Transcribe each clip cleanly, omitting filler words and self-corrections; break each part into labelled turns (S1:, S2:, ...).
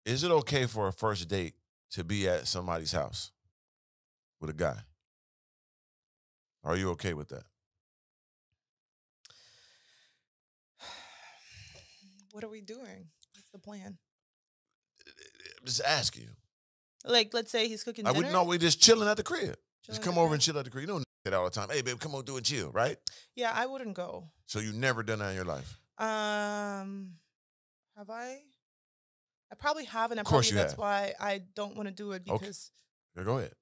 S1: Is it okay for a first date to be at somebody's house with a guy? Are you okay with that?
S2: What are we doing? What's the plan?
S1: I'm just asking you.
S2: Like, let's say he's cooking dinner.
S1: No, we just chilling at the crib.
S2: Chilling
S1: Just come over and chill at the crib. You don't need that all the time. Hey, babe, come on, do a chill, right?
S2: Yeah, I wouldn't go.
S1: So you never done that in your life?
S2: Have I? I probably haven't.
S1: Of course you
S2: that's
S1: have.
S2: why I don't want to do it because.
S1: Okay. Go ahead.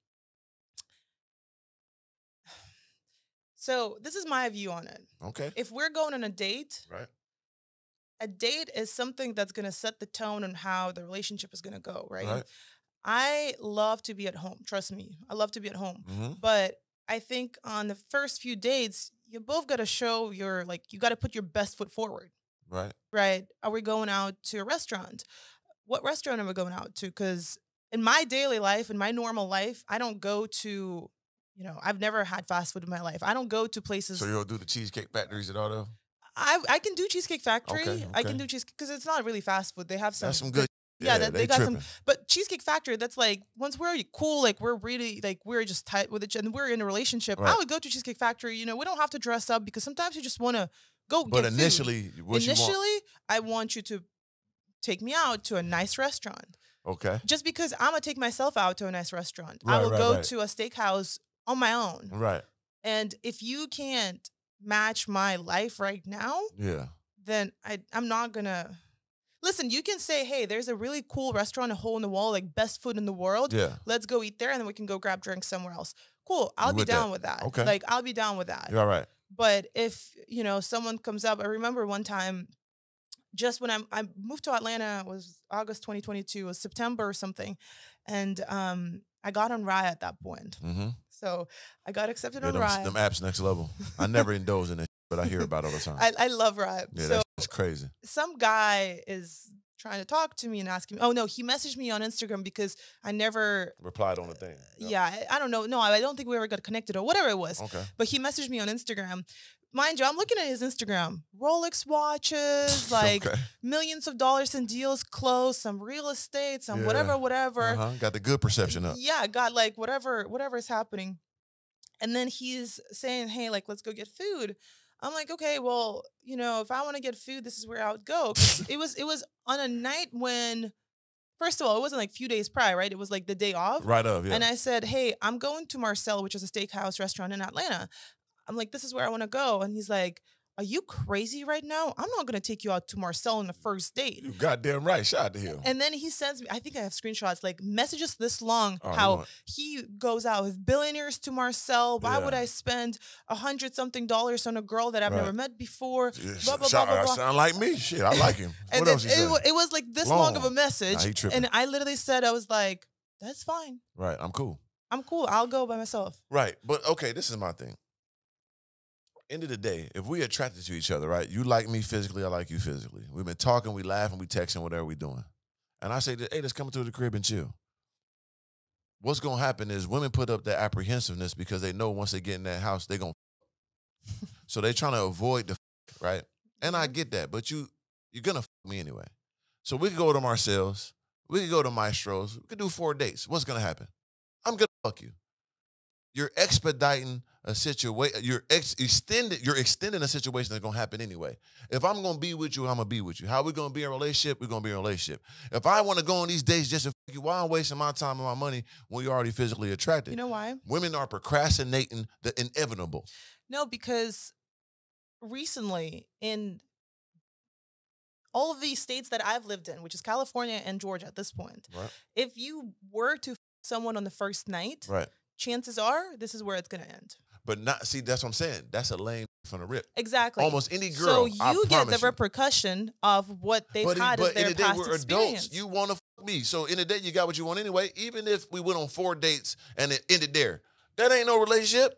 S2: So this is my view on it.
S1: Okay.
S2: If we're going on a date,
S1: right?
S2: A date is something that's going to set the tone on how the relationship is going to go,
S1: Right.
S2: I love to be at home. Trust me. I love to be at home.
S1: Mm-hmm.
S2: But I think on the first few dates, you both got to show you got to put your best foot forward.
S1: Right.
S2: Right. Are we going out to a restaurant? What restaurant are we going out to? Because in my daily life, in my normal life, I don't go to, I've never had fast food in my life. I don't go to places.
S1: So you'll do the Cheesecake Factories and all that?
S2: I can do Cheesecake Factory.
S1: Okay.
S2: I can do cheesecake because it's not really fast food. They have some.
S1: That's some good.
S2: Yeah, they got
S1: tripping.
S2: some. But Cheesecake Factory, that's like once we're cool, like we're really we're just tight with each other and we're in a relationship.
S1: Right.
S2: I would go to Cheesecake Factory. We don't have to dress up because sometimes you just want to go.
S1: But
S2: get
S1: initially,
S2: food. I want you to take me out to a nice restaurant.
S1: Okay.
S2: Just because I'm gonna take myself out to a nice restaurant, I will go to a steakhouse on my own.
S1: Right.
S2: And if you can't match my life right now, then I'm not gonna listen. You can say, hey, there's a really cool restaurant, a hole in the wall, like best food in the world.
S1: Yeah.
S2: Let's go eat there and then we can go grab drinks somewhere else. Cool. I'll be down with that.
S1: Okay.
S2: Like I'll be down with that.
S1: You're all right.
S2: But if, someone comes up, I remember one time just when I moved to Atlanta, it was August 2022, it was September or something. And I got on Rye at that point.
S1: Mm-hmm.
S2: So I got accepted on Rye.
S1: Them apps next level. I never indulge in it, but I hear about it all the time.
S2: I love Rye.
S1: Yeah,
S2: so
S1: that's crazy.
S2: Some guy is trying to talk to me and asking me, oh no, he messaged me on Instagram because I never
S1: replied on the thing.
S2: Yeah, I don't know. No, I don't think we ever got connected or whatever it was.
S1: Okay.
S2: But he messaged me on Instagram. Mind you, I'm looking at his Instagram. Rolex watches, millions of dollars in deals closed, some real estate, some whatever.
S1: Got the good perception up.
S2: Yeah, got whatever is happening. And then he's saying, hey, let's go get food. I'm like, okay, well, if I want to get food, this is where I would go. It was on a night when, first of all, it wasn't a few days prior, right? It was the day off.
S1: Right of, yeah.
S2: And I said, hey, I'm going to Marcel, which is a steakhouse restaurant in Atlanta. I'm like, this is where I want to go. And he's like, are you crazy right now? I'm not going to take you out to Marcel on the first date.
S1: You goddamn right. Shout out to him.
S2: And then he sends me, I think I have screenshots, messages this long, how he goes out with billionaires to Marcel. Why would I spend $100-something on a girl that I've never met before? Blah, blah, blah, blah, blah.
S1: Sound like me. Shit, I like him. What else he said?
S2: It was this long of a message.
S1: Nah, he tripping.
S2: And I literally said, I was like, that's fine.
S1: Right, I'm cool.
S2: I'll go by myself.
S1: Right, but okay, this is my thing. End of the day, if we attracted to each other, right? You like me physically, I like you physically. We've been talking, we laughing, we texting, whatever we doing. And I say, hey, let's come to the crib and chill. What's going to happen is women put up that apprehensiveness because they know once they get in that house, they're going to So they trying to avoid the right? And I get that, but you're going to me anyway. So we could go to Marcel's, we could go to Maestro's, we could do 4 dates. What's going to happen? I'm going to fuck you. You're expediting a situation. You're extending a situation that's gonna happen anyway. If I'm gonna be with you, I'm gonna be with you. How we gonna be in a relationship? We're gonna be in a relationship. If I want to go on these dates just to fuck you, why I'm wasting my time and my money when you're already physically attracted?
S2: You know why?
S1: Women are procrastinating the inevitable.
S2: No, because recently in all of these states that I've lived in, which is California and Georgia at this point, if you were to fuck someone on the first night, chances are this is where it's going to end. But
S1: that's what I'm saying. That's a lame from the rip.
S2: Exactly.
S1: Almost any girl,
S2: so you get the repercussion of what they've had as their past
S1: we're
S2: experience.
S1: Adults. You want to fuck me. So in the day, you got what you want anyway. Even if we went on 4 dates and it ended there, that ain't no relationship.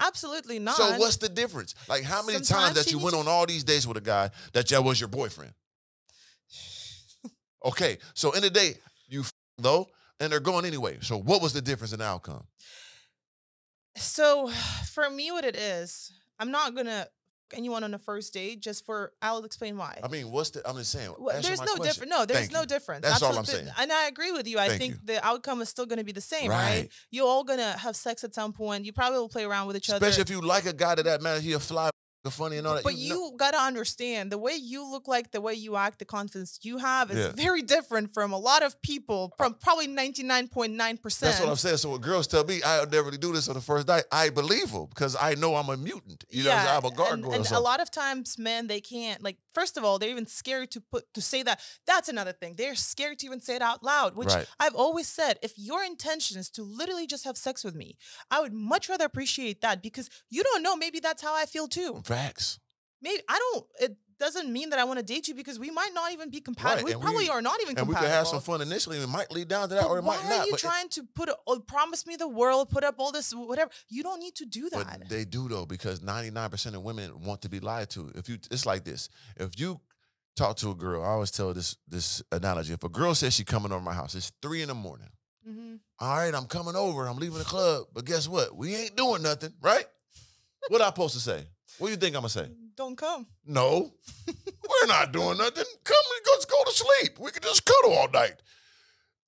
S2: Absolutely not.
S1: So what's the difference? How many times that you went on all these dates with a guy that was your boyfriend? Okay. So in the day, you though, and they're going anyway. So what was the difference in the outcome?
S2: So for me, what it is, I'm not going to anyone on a first date just for, I'll explain why.
S1: I mean, I'm just saying.
S2: There's no difference. No, there's no difference.
S1: That's all I'm saying.
S2: And I agree with you. I think the outcome is still going to be the same, right? You're all going to have sex at some point. You probably will play around with each other.
S1: Especially if you like a guy that matters, he'll fly funny and all that.
S2: But you got to understand, the way you look like, the way you act, the confidence you have is very different from a lot of people, from probably 99.9%.
S1: That's what I'm saying. So when girls tell me I would never really do this on the first night, I believe them because I know I'm a mutant. You know, I'm a gargoyle.
S2: And a lot of times, men, they can't, like, first of all, they're even scared to say that. That's another thing. They're scared to even say it out loud, which I've always said, if your intention is to literally just have sex with me, I would much rather appreciate that, because you don't know, maybe that's how I feel too.
S1: Facts.
S2: Maybe it doesn't mean that I want to date you, because we might not even be compatible. We probably are not even compatible.
S1: And we could have some fun initially, and it might lead down to that, or it might not.
S2: Why are you trying to promise me the world, put up all this, whatever? You don't need to do that.
S1: But they do, though, because 99% of women want to be lied to. It's like this. If you talk to a girl, I always tell this analogy. If a girl says she's coming over my house, it's 3 a.m. All right, I'm coming over. I'm leaving the club. But guess what? We ain't doing nothing, right? What I supposed to say? What do you think I'm going to say?
S2: Don't come.
S1: No, we're not doing nothing. Come and let's go to sleep. We can just cuddle all night.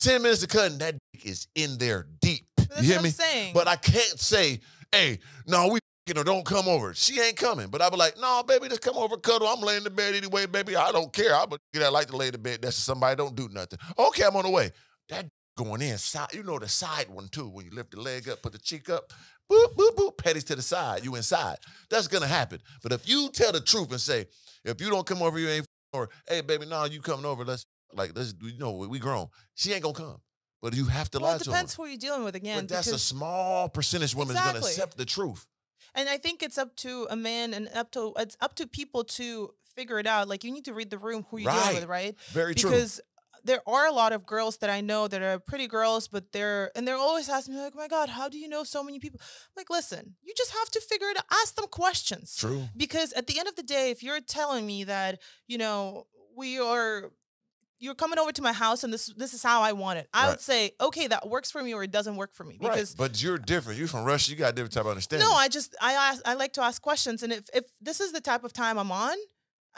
S1: 10 minutes of cutting, that dick is in there deep.
S2: That's
S1: you hear
S2: what
S1: me?
S2: I'm saying.
S1: But I can't say, hey, no, we don't come over. She ain't coming. But I be like, no, baby, just come over, cuddle. I'm laying in the bed anyway, baby. I don't care. I'm I like to lay in the bed. That's somebody don't do nothing. Okay, I'm on the way. That going inside, you know, the side one too. When you lift the leg up, put the cheek up, boop, boop, boop, petties to the side. You inside. That's gonna happen. But if you tell the truth and say, if you don't come over, you ain't, or hey, baby, no, you coming over. Let's you know, we grown. She ain't gonna come. But you have to lie to her.
S2: It depends who you're dealing with again.
S1: But that's a small percentage of women is gonna accept the truth.
S2: And I think it's up to a man and it's up to people to figure it out. Like, you need to read the room who you're dealing with, right?
S1: Very true.
S2: Because there are a lot of girls that I know that are pretty girls, but they're always asking me, like, oh my God, how do you know so many people? I'm like, listen, you just have to figure it out. Ask them questions.
S1: True.
S2: Because at the end of the day, if you're telling me that, you know, you're coming over to my house and this is how I want it, I would say, okay, that works for me, or it doesn't work for me. Because
S1: but you're different. You're from Russia. You got a different type of understanding.
S2: No, I like to ask questions. And if this is the type of time I'm on,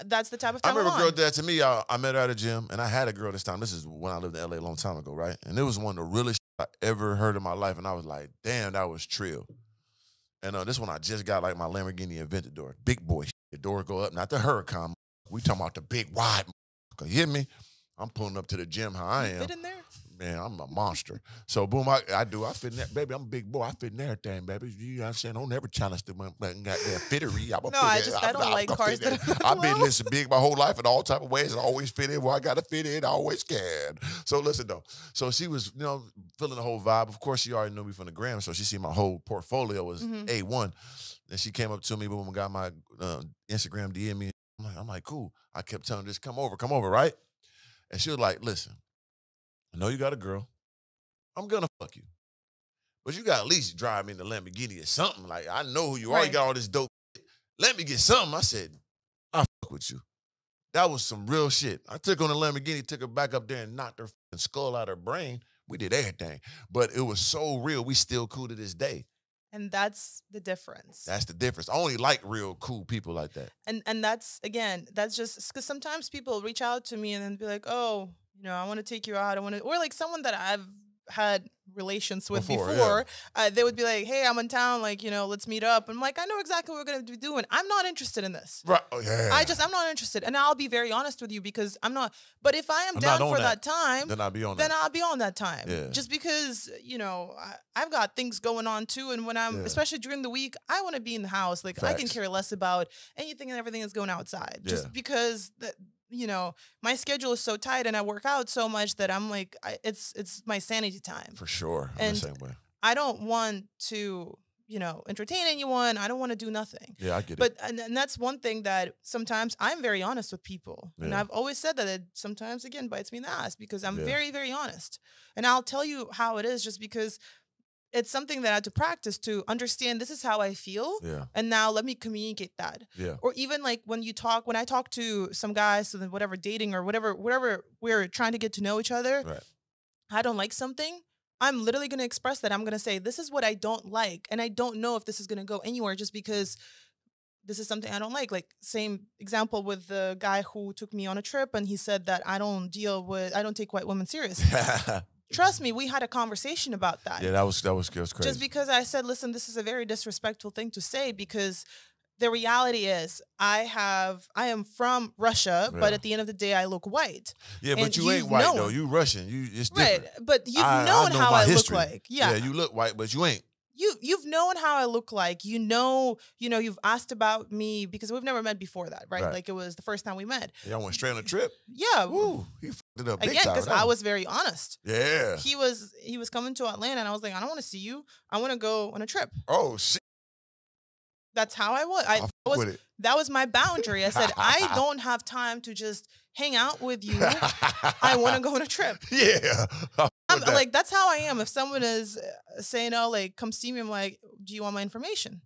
S2: that's the type of time
S1: I remember
S2: I'm
S1: a girl
S2: on.
S1: did that to me. I met her at a gym, and I had a girl this time. This is when I lived in L.A. a long time ago, right? And it was one of the realest I ever heard in my life, and I was like, damn, that was trill. And this one I just got, like, my Lamborghini Aventador. Big boy shit. The door go up, not the Huracan. We talking about the big wide. You hear me? I'm pulling up to the gym how I am.
S2: Fit in there?
S1: Man, I'm a monster. So, boom, I fit in there. Baby, I'm a big boy. I fit in everything, baby. You know what I'm saying? Don't never challenge the goddamn fittery.
S2: I don't like cars that
S1: I've been listening big my whole life in all type of ways and always fit in where I got to fit in. I always can. So, listen, though. So, she was, you know, feeling the whole vibe. Of course, she already knew me from the gram, so she seen my whole portfolio was A1. And she came up to me, boom, got my Instagram DM me. I'm like, cool. I kept telling her, just come over, right? And she was like, listen, I know you got a girl. I'm going to fuck you. But you got to at least drive me in the Lamborghini or something. Like, I know who you are. You got all this dope shit. Let me get something. I said, I'll fuck with you. That was some real shit. I took on the Lamborghini, took her back up there and knocked her skull out her brain. We did everything. But it was so real. We still cool to this day.
S2: And that's the difference.
S1: That's the difference. I only like real cool people like that.
S2: And that's, again, that's just because sometimes people reach out to me and then be like, oh, you know, I want to take you out. Or like someone that I've had relations with before, they would be like, hey, I'm in town, like, you know, let's meet up. I'm like, I know exactly what we're going to be doing. I'm not interested in this.
S1: Right. Oh, yeah.
S2: I'm not interested. And I'll be very honest with you, because I'm not. But if I am down for that time,
S1: then I'll be on
S2: that time.
S1: Yeah.
S2: Just because, you know, I've got things going on too. And when especially during the week, I want to be in the house. Like, I can care less about anything and everything that's going outside. Just because you know, my schedule is so tight and I work out so much that I'm like, it's my sanity time.
S1: For sure. I'm the same way.
S2: I don't want to, you know, entertain anyone. I don't want to do nothing.
S1: Yeah, I get
S2: it. And that's one thing that sometimes I'm very honest with people. Yeah. And I've always said that it sometimes, again, bites me in the ass, because I'm very, very honest. And I'll tell you how it is, just because it's something that I had to practice to understand, this is how I feel.
S1: Yeah.
S2: And now let me communicate that.
S1: Yeah.
S2: Or even like when I talk to some guys, so then whatever, dating or whatever we're trying to get to know each other, I don't like something, I'm literally going to express that. I'm going to say, this is what I don't like. And I don't know if this is going to go anywhere, just because this is something I don't like. Like same example with the guy who took me on a trip and he said that I don't take white women serious. Trust me, we had a conversation about that.
S1: Yeah, that was crazy.
S2: Just because I said, listen, this is a very disrespectful thing to say, because the reality is I am from Russia, but at the end of the day, I look white.
S1: Yeah, but you ain't white though. You Russian. It's different.
S2: Right, but you've known how I look like.
S1: Yeah, you look white, but you ain't.
S2: You've known how I look like. You've asked about me because we've never met before that, right? Like it was the first time we met.
S1: Y'all went straight on a trip?
S2: Yeah.
S1: Woo, he fucked it up big
S2: again,
S1: time.
S2: because I was very honest.
S1: Yeah.
S2: He was coming to Atlanta and I was like, I don't want to see you. I want to go on a trip.
S1: Oh shit.
S2: That's how I was. That was my boundary. I said, I don't have time to just hang out with you. I want to go on a trip.
S1: Yeah.
S2: I'm like, that's how I am. If someone is saying, oh, like, come see me, I'm like, do you want my information?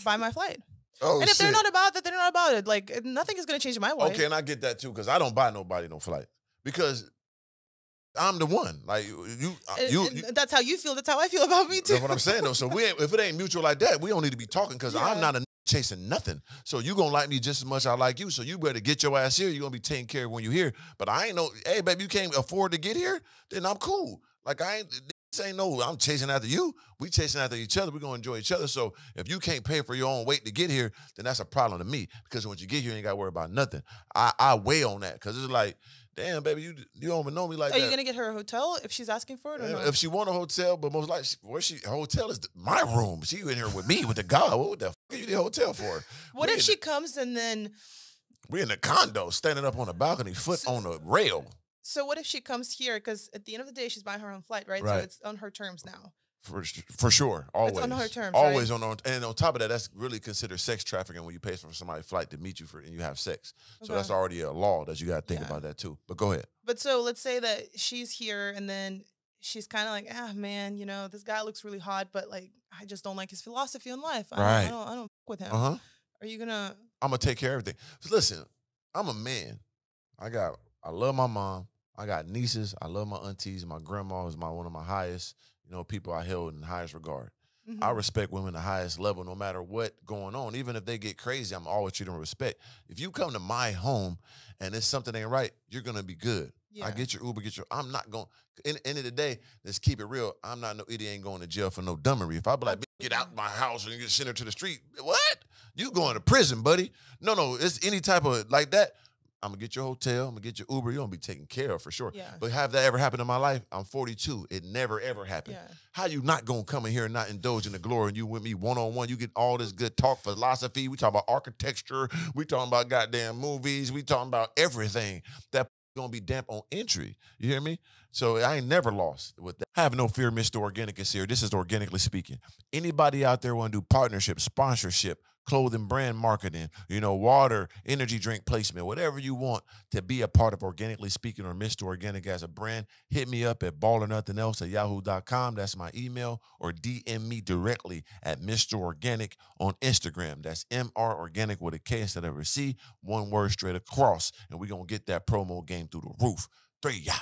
S2: Buy my flight.
S1: Oh,
S2: and if they're not about that, they're not about it. Like, nothing is going to change my way.
S1: Okay, and I get that too, because I don't buy nobody no flight. Because I'm the one. Like you
S2: that's how you feel. That's how I feel about me too.
S1: That's what I'm saying though. So if it ain't mutual like that, we don't need to be talking, because I'm not chasing nothing. So you gonna like me just as much as I like you. So you better get your ass here. You're gonna be taken care of when you're here. But I ain't no, hey baby, you can't afford to get here, then I'm cool. Like this ain't no, I'm chasing after you. We chasing after each other. We're gonna enjoy each other. So if you can't pay for your own weight to get here, then that's a problem to me. Because once you get here, you ain't gotta worry about nothing. I weigh on that, because it's like, damn, baby, you don't even know me like that.
S2: Are you going to get her a hotel if she's asking for it or no?
S1: If she want a hotel, but most likely, her hotel is my room. She in here with me, with the guy. What the fuck are you the hotel for?
S2: What if she comes and then...
S1: We're in the condo, standing up on the balcony, foot on the rail.
S2: So what if she comes here? Because at the end of the day, she's buying her own flight, right? So it's on her terms now.
S1: For sure, always.
S2: It's on her terms,
S1: always
S2: right?
S1: And on top of that, that's really considered sex trafficking when you pay for somebody's flight to meet you and you have sex. So that's already a law that you got to think about that too. But go ahead.
S2: But so let's say that she's here and then she's kind of like, man, this guy looks really hot, but like I just don't like his philosophy on life. I don't fuck with him. Are you gonna? I'm
S1: gonna take care of everything. Listen, I'm a man. I love my mom. I got nieces. I love my aunties. My grandma is one of my highest, people I held in the highest regard. I respect women the highest level, no matter what going on. Even if they get crazy, I'm always treating them with respect. If you come to my home and it's something ain't right, you're gonna be good. Yeah. I get your Uber, I'm not going. In the end of the day, let's keep it real. I'm not no idiot, ain't going to jail for no dummery. If I be like, get out my house and you send her to the street, what? You going to prison, buddy? No, it's any type of like that. I'm going to get your hotel. I'm going to get your Uber. You're going to be taken care of for sure. Yeah. But have that ever happened in my life? I'm 42. It never, ever happened. Yeah. How you not going to come in here and not indulge in the glory and you with me one-on-one? You get all this good talk, philosophy. We talking about architecture. We talking about goddamn movies. We talking about everything. That going to be damp on entry. You hear me? So I ain't never lost with that. Have no fear, Mr. Organik is here. This is Organically Speaking. Anybody out there want to do partnership, sponsorship, clothing brand marketing, water, energy drink placement, whatever you want to be a part of Organically Speaking or Mr. Organik as a brand, hit me up at ballernothingelse@yahoo.com. That's my email, or DM me directly at Mr. Organik on Instagram. That's MR Organic with a K instead of a C, one word straight across. And we're going to get that promo game through the roof. 3 ya.